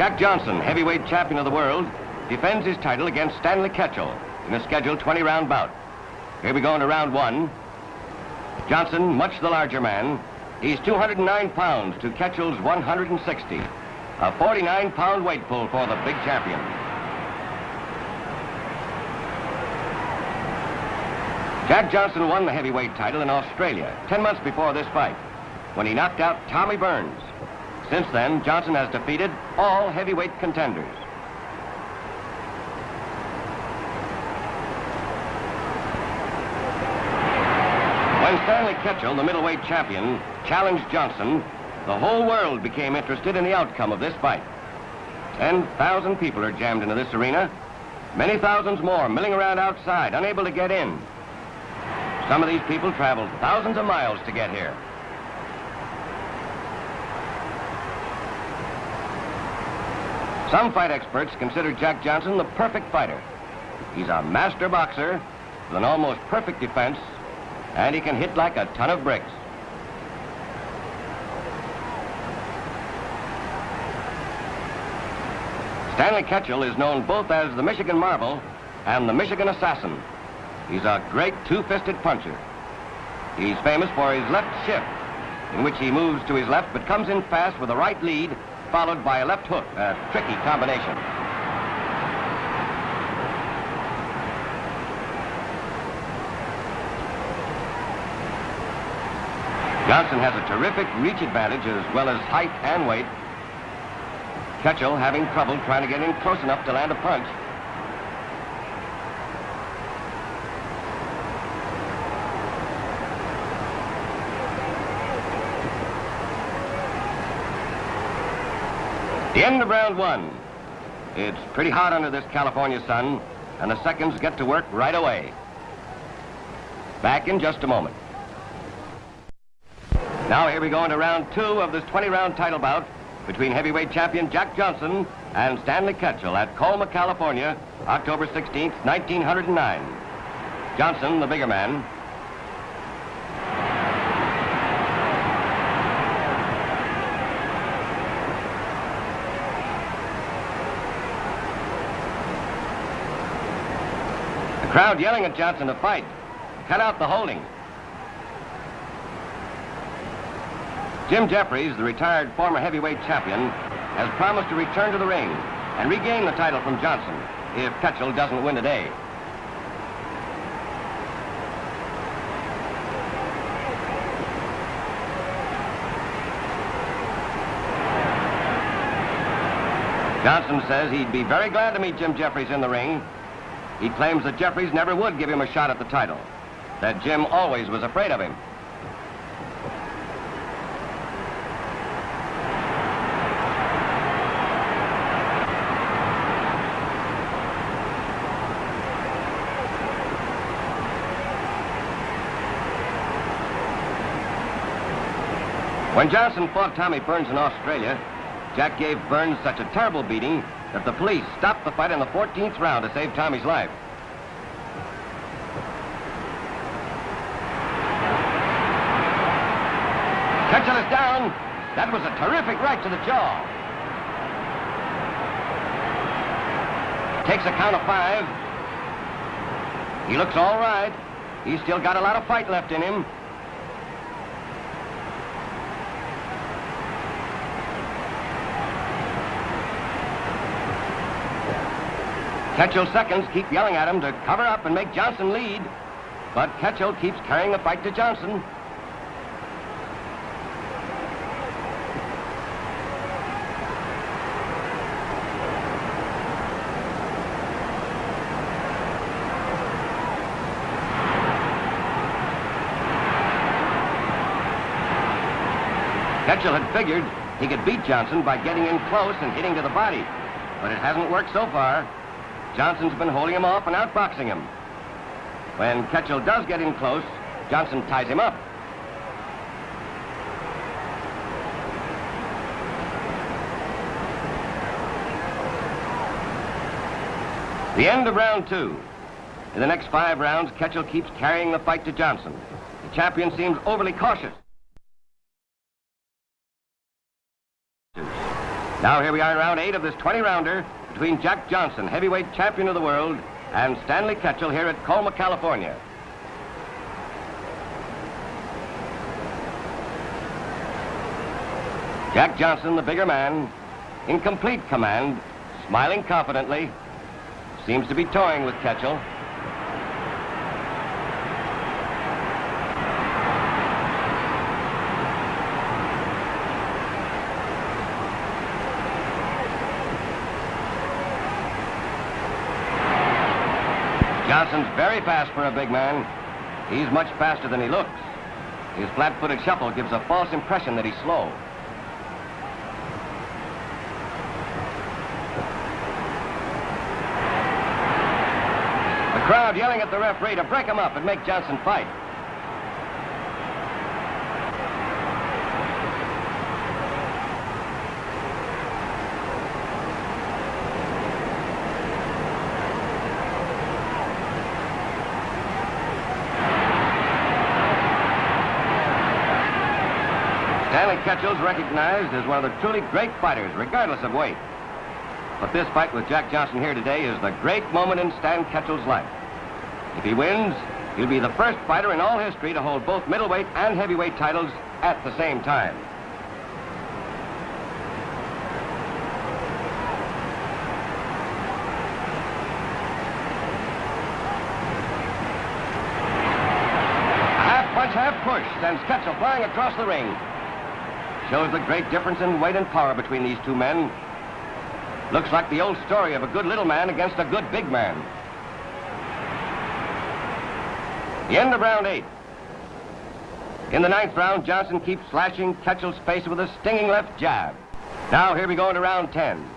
Jack Johnson, heavyweight champion of the world, defends his title against Stanley Ketchel in a scheduled 20-round bout. Here we go into round one. Johnson, much the larger man. He's 209 pounds to Ketchel's 160. A 49-pound weight pull for the big champion. Jack Johnson won the heavyweight title in Australia 10 months before this fight, when he knocked out Tommy Burns. Since then, Johnson has defeated all heavyweight contenders. When Stanley Ketchel, the middleweight champion, challenged Johnson, the whole world became interested in the outcome of this fight. 10,000 people are jammed into this arena. Many thousands more milling around outside, unable to get in. Some of these people traveled thousands of miles to get here. Some fight experts consider Jack Johnson the perfect fighter. He's a master boxer with an almost perfect defense, and he can hit like a ton of bricks. Stanley Ketchel is known both as the Michigan Marvel and the Michigan Assassin. He's a great two-fisted puncher. He's famous for his left shift, in which he moves to his left but comes in fast with a right lead, followed by a left hook, a tricky combination. Johnson has a terrific reach advantage as well as height and weight. Ketchel having trouble trying to get in close enough to land a punch. The end of round one. It's pretty hot under this California sun, and the seconds get to work right away. Back in just a moment. Now here we go into round two of this 20-round title bout between heavyweight champion Jack Johnson and Stanley Ketchel at Colma, California, October 16th, 1909. Johnson, the bigger man. The crowd yelling at Johnson to fight. Cut out the holding. Jim Jeffries, the retired former heavyweight champion, has promised to return to the ring and regain the title from Johnson if Ketchel doesn't win today. Johnson says he'd be very glad to meet Jim Jeffries in the ring. He claims that Jeffries never would give him a shot at the title, that Jim always was afraid of him. When Johnson fought Tommy Burns in Australia, Jack gave Burns such a terrible beating that the police stopped the fight in the 14th round to save Tommy's life. Ketchel is down. That was a terrific right to the jaw. Takes a count of 5. He looks all right. He's still got a lot of fight left in him. Ketchel's seconds keep yelling at him to cover up and make Johnson lead. But Ketchel keeps carrying the fight to Johnson. Ketchel had figured he could beat Johnson by getting in close and hitting to the body, but it hasn't worked so far. Johnson's been holding him off and outboxing him. When Ketchel does get in close, Johnson ties him up. The end of round two. In the next 5 rounds, Ketchel keeps carrying the fight to Johnson. The champion seems overly cautious. Now here we are in round 8 of this 20-rounder between Jack Johnson, heavyweight champion of the world, and Stanley Ketchel here at Colma, California. Jack Johnson, the bigger man, in complete command, smiling confidently, seems to be toying with Ketchel. Johnson's very fast for a big man. He's much faster than he looks. His flat-footed shuffle gives a false impression that he's slow. The crowd yelling at the referee to break him up and make Johnson fight. Stanley Ketchel's recognized as one of the truly great fighters, regardless of weight. But this fight with Jack Johnson here today is the great moment in Stan Ketchel's life. If he wins, he'll be the first fighter in all history to hold both middleweight and heavyweight titles at the same time. A half punch, half push sends Ketchel flying across the ring. Shows the great difference in weight and power between these two men. Looks like the old story of a good little man against a good big man. The end of round 8. In the 9th round, Johnson keeps slashing Ketchel's face with a stinging left jab. Now here we go into round 10.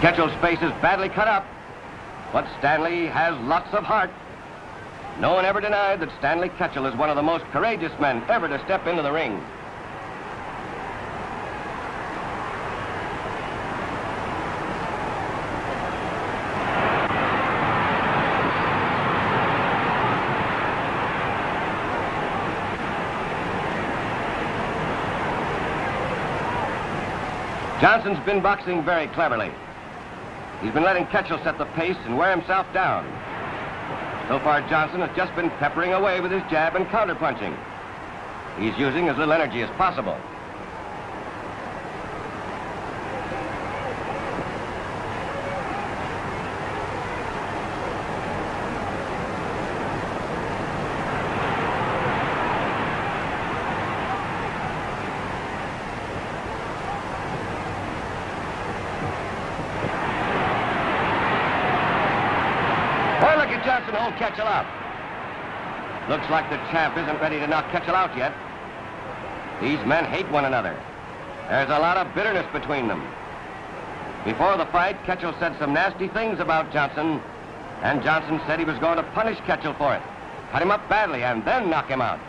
Ketchel's face is badly cut up, but Stanley has lots of heart. No one ever denied that Stanley Ketchel is one of the most courageous men ever to step into the ring. Johnson's been boxing very cleverly. He's been letting Ketchel set the pace and wear himself down. So far, Johnson has just been peppering away with his jab and counterpunching. He's using as little energy as possible. Johnson hold Ketchel out. Looks like the champ isn't ready to knock Ketchel out yet. These men hate one another. There's a lot of bitterness between them. Before the fight, Ketchel said some nasty things about Johnson, and Johnson said he was going to punish Ketchel for it, cut him up badly, and then knock him out.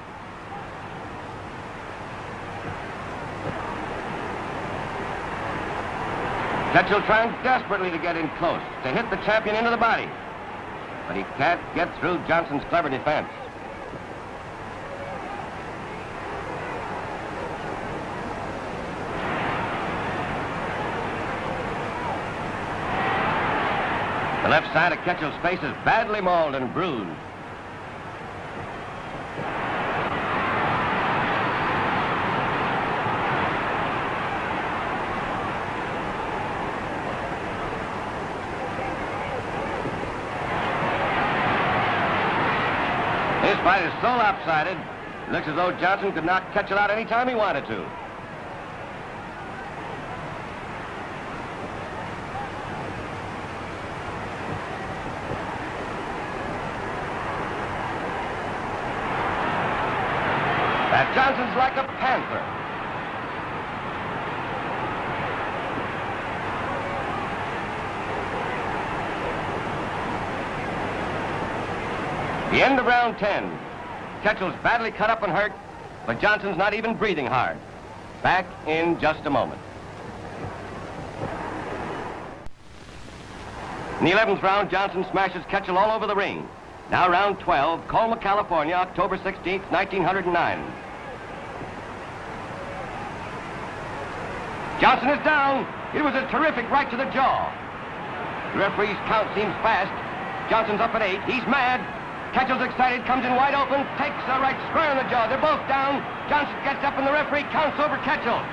Ketchel trying desperately to get in close, to hit the champion into the body. But he can't get through Johnson's clever defense. The left side of Ketchel's face is badly mauled and bruised. This fight is so lopsided, it looks as though Johnson could knock Ketchel out any time he wanted to. That Johnson's like a panther. The end of round 10. Ketchel's badly cut up and hurt, but Johnson's not even breathing hard. Back in just a moment. In the 11th round, Johnson smashes Ketchel all over the ring. Now round 12, Colma, California, October 16th, 1909. Johnson is down. It was a terrific right to the jaw. The referee's count seems fast. Johnson's up at 8. He's mad. Ketchel's excited, comes in wide open, takes a right square in the jaw. They're both down. Johnson gets up and the referee counts over Ketchel.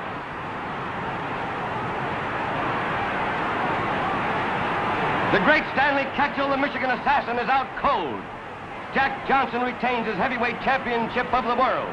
The great Stanley Ketchel, the Michigan assassin, is out cold. Jack Johnson retains his heavyweight championship of the world.